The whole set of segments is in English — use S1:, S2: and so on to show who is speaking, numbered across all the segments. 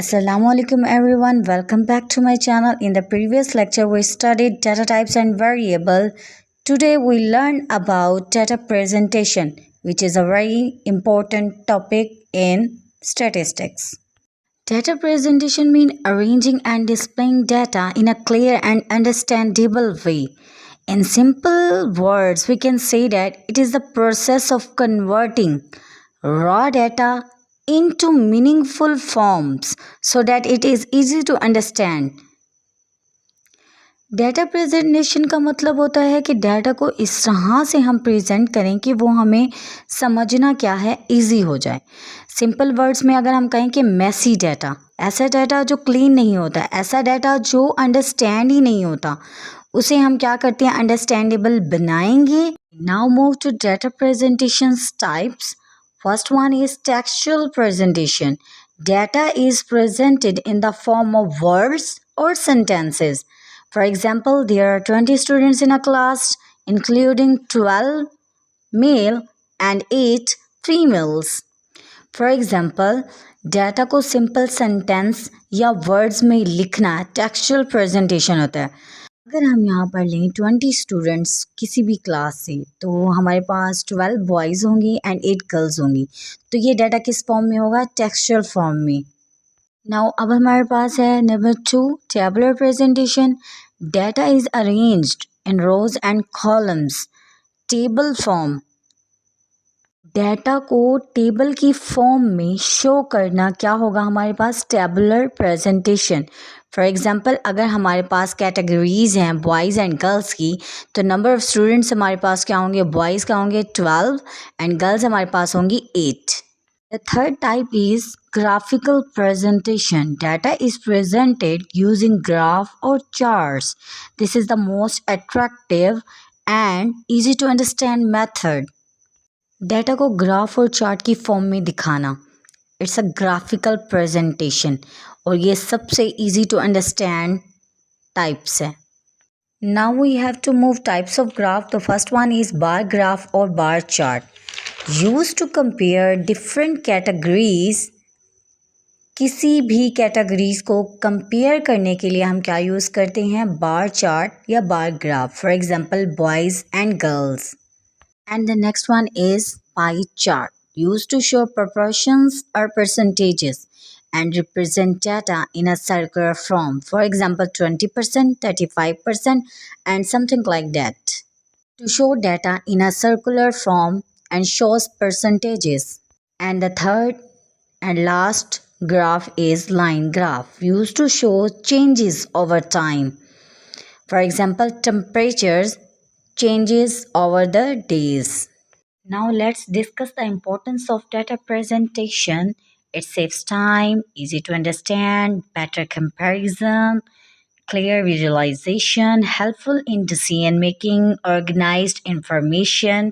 S1: Assalamualaikum everyone, welcome back to my channel. In the previous lecture we studied data types and variable. Today we learn about data presentation, which is a very important topic in statistics. Data presentation means arranging and displaying data in a clear and understandable way. In simple words, we can say that it is the process of converting raw data into meaningful forms so that it is easy to understand. Data presentation का मतलब होता है कि data को इस तरह से हम प्रेजेंट करें कि वो हमें समझना क्या है इजी हो जाए. सिंपल वर्ड्स में अगर हम कहें कि मैसी डाटा, ऐसा डाटा जो क्लीन नहीं होता, ऐसा डाटा जो अंडरस्टैंड ही नहीं होता, उसे हम क्या करते हैं, अंडरस्टैंडेबल बनाएंगे. Now move to data presentation types. First one is textual presentation. Data is presented in the form of words or sentences. For example, there are 20 students in a class, including 12 male and 8 females. For example, data को simple sentence या words में लिखना textual presentation होता है. अगर हम यहाँ पर लें 20 स्टूडेंट्स किसी भी क्लास से, तो हमारे पास 12 बॉयज़ होंगी एंड 8 गर्ल्स होंगी. तो ये डाटा किस फॉर्म में होगा, टेक्सचुअल फॉर्म में. नाउ अब हमारे पास है number 2, tabular presentation. Data is arranged in rows and columns. Table form, data को टेबल की फॉर्म में शो करना क्या होगा हमारे पास, टेबुलर प्रेजेंटेशन. फॉर एग्जांपल, अगर हमारे पास कैटेगरीज हैं बॉयज़ एंड गर्ल्स की, तो नंबर ऑफ़ स्टूडेंट्स हमारे पास क्या होंगे, बॉयज़ का होंगे 12 एंड गर्ल्स हमारे पास होंगी 8. The third type is graphical presentation. Data is presented using graph or charts. This is the most attractive and easy to understand method. Data को ग्राफ और chart की फॉर्म में दिखाना, इट्स अ ग्राफिकल प्रेजेंटेशन, और ये सबसे easy to understand types है. Now we have to move types of graph. The first one is bar graph और bar chart. Use to compare different categories. किसी भी कैटेगरीज को कंपेयर करने के लिए हम क्या यूज़ करते हैं, बार चार्ट या bar graph. For example, boys and girls. And the next one is pie chart, used to show proportions or percentages and represent data in a circular form. For example, 20%, 35%, and something like that. To show data in a circular form and shows percentages. And the third and last graph is line graph, used to show changes over time. For example, temperatures changes over the days. Now let's discuss the importance of data presentation. It saves time, easy to understand, better comparison, clear visualization, helpful in decision making, organized information.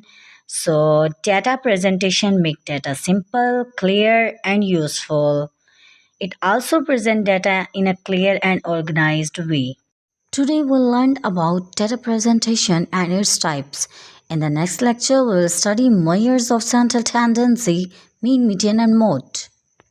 S1: So data presentation make data simple, clear and useful. It also presents data in a clear and organized way. Today we learned about data presentation and its types. In the next lecture, we will study measures of central tendency, mean, median, and mode.